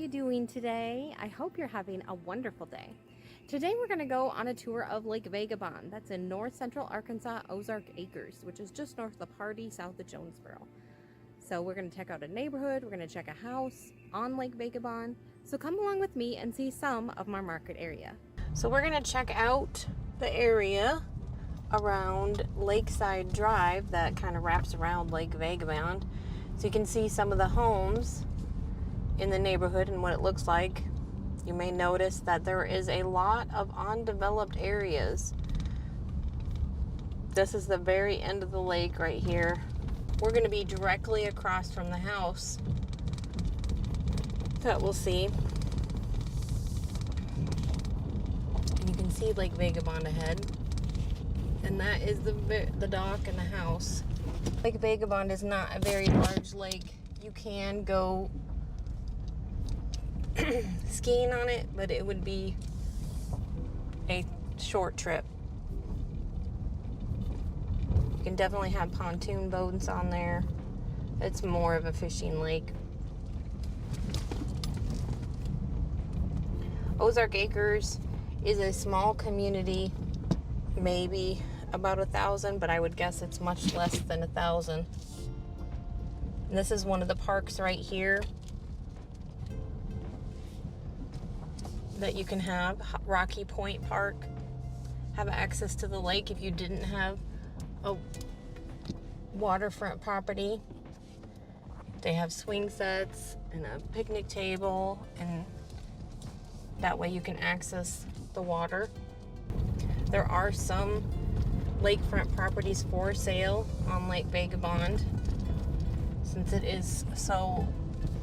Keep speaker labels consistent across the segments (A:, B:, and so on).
A: you doing today? I hope you're having a wonderful day. Today we're going to go on a tour of Lake Vagabond. That's in north central Arkansas, Ozark Acres, which is just north of Hardy, south of Jonesboro. So we're going to check out a neighborhood, we're going to check a house on Lake Vagabond. So come along with me and see some of my market area. So we're going to check out the area around Lakeside Drive that kind of wraps around Lake Vagabond. So you can see some of the homes in the neighborhood and what it looks like. You may notice that there is a lot of undeveloped areas. This is the very end of the lake right here. We're going to be directly across from the house that we'll see. And you can see Lake Vagabond ahead. And that is the dock and the house. Lake Vagabond is not a very large lake. You can go skiing on it, but it would be a short trip. You can definitely have pontoon boats on there. It's more of a fishing lake. Ozark Acres is a small community, maybe about 1,000, but I would guess it's much less than 1,000. And this is one of the parks right here that you can have. Rocky Point Park. Have access to the lake if you didn't have a waterfront property. They have swing sets and a picnic table, and that way you can access the water. There are some lakefront properties for sale on Lake Vagabond since it is so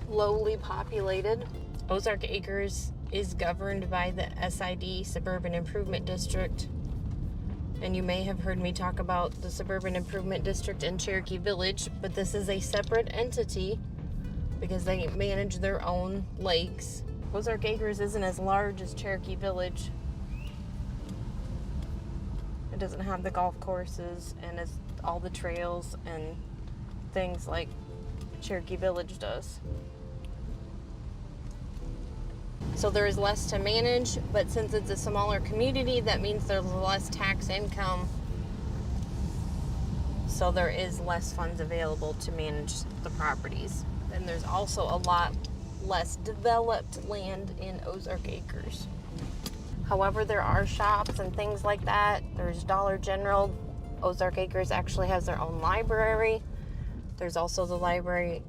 A: lowly populated. Ozark Acres is governed by the SID, Suburban Improvement District. And you may have heard me talk about the Suburban Improvement District in Cherokee Village, but this is a separate entity because they manage their own lakes. Ozark Acres isn't as large as Cherokee Village. It doesn't have the golf courses and it's all the trails and things like Cherokee Village does. So there is less to manage, but since it's a smaller community, that means there's less tax income. So there is less funds available to manage the properties. And there's also a lot less developed land in Ozark Acres. However, there are shops and things like that. There's Dollar General. Ozark Acres actually has their own library. There's also the Library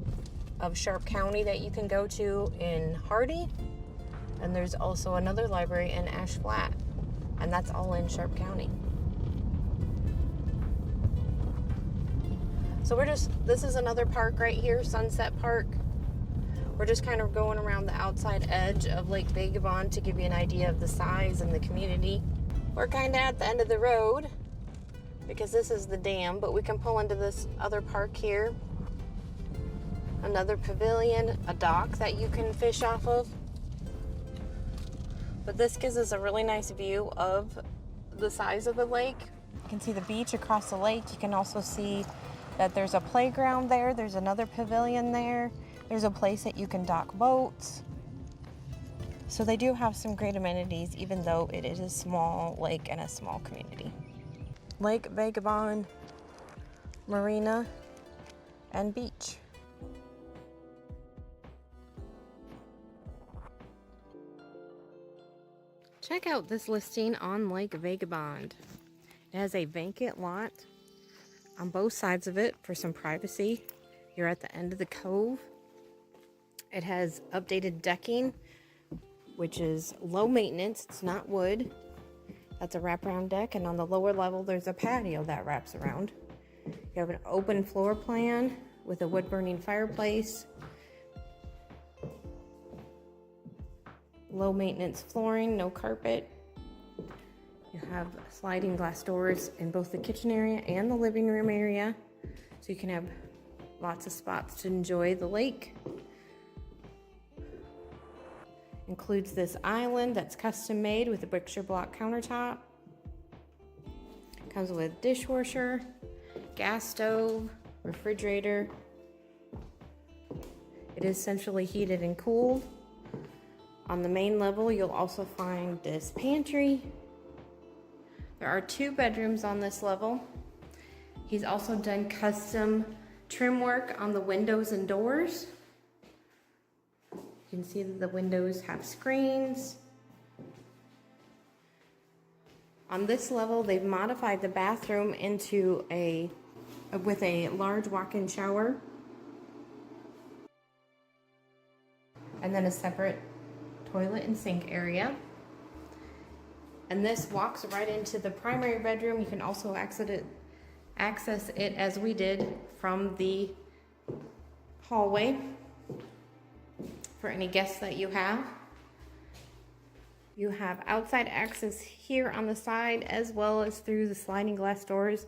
A: of Sharp County that you can go to in Hardy. And there's also another library in Ash Flat, and that's all in Sharp County. So this is another park right here, Sunset Park. We're just kind of going around the outside edge of Lake Vagabond to give you an idea of the size and the community. We're kind of at the end of the road because this is the dam, but we can pull into this other park here. Another pavilion, a dock that you can fish off of. But this gives us a really nice view of the size of the lake. You can see the beach across the lake. You can also see that there's a playground there. There's another pavilion there. There's a place that you can dock boats. So they do have some great amenities, even though it is a small lake and a small community. Lake Vagabond, Marina, and Beach. Check out this listing on Lake Vagabond. It has a vacant lot on both sides of it for some privacy. You're at the end of the cove. It has updated decking, which is low maintenance. It's not wood. That's a wraparound deck, and on the lower level there's a patio that wraps around. You have an open floor plan with a wood-burning fireplace. Low maintenance flooring, no carpet. You have sliding glass doors in both the kitchen area and the living room area, so you can have lots of spots to enjoy the lake. Includes this island that's custom made with a Brickshire block countertop. Comes with dishwasher, gas stove, refrigerator. It is centrally heated and cooled. On the main level, you'll also find this pantry. There are 2 bedrooms on this level. He's also done custom trim work on the windows and doors. You can see that the windows have screens. On this level, they've modified the bathroom into with a large walk-in shower. And then a separate toilet and sink area. And this walks right into the primary bedroom. You can also access it as we did from the hallway for any guests that you have. You have outside access here on the side as well as through the sliding glass doors.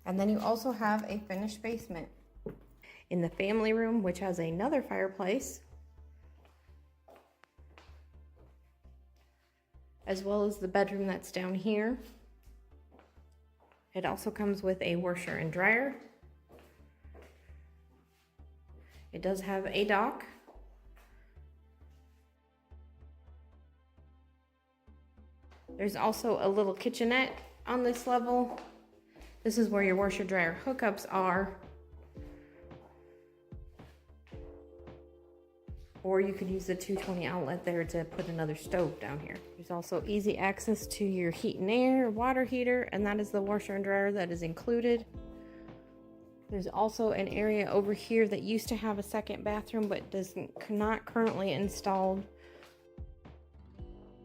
A: And then you also have a finished basement. In the family room, which has another fireplace, as well as the bedroom that's down here. It also comes with a washer and dryer. It does have a dock. There's also a little kitchenette on this level. This is where your washer dryer hookups are. Or you could use the 220 outlet there to put another stove down here. There's also easy access to your heat and air, water heater, and that is the washer and dryer that is included. There's also an area over here that used to have a second bathroom but not currently installed.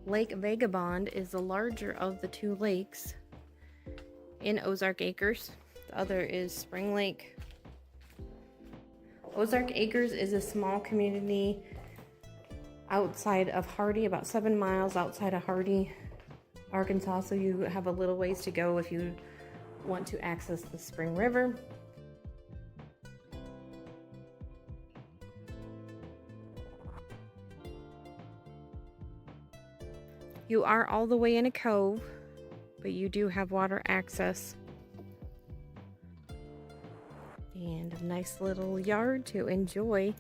A: Lake Vagabond is the larger of the 2 lakes in Ozark Acres. The other is Spring Lake. Ozark Acres is a small community outside of Hardy, about 7 miles outside of Hardy, Arkansas, so you have a little ways to go if you want to access the Spring River. You are all the way in a cove, but you do have water access. And a nice little yard to enjoy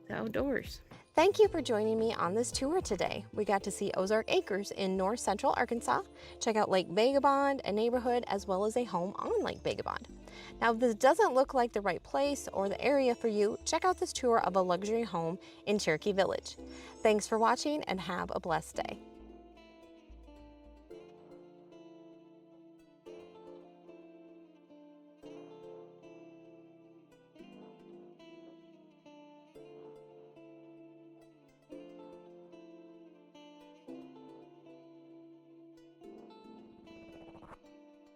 A: the outdoors. Thank you for joining me on this tour today. We got to see Ozark Acres in north central Arkansas, check out Lake Vagabond, a neighborhood, as well as a home on Lake Vagabond. Now, if this doesn't look like the right place or the area for you, check out this tour of a luxury home in Cherokee Village. Thanks for watching and have a blessed day.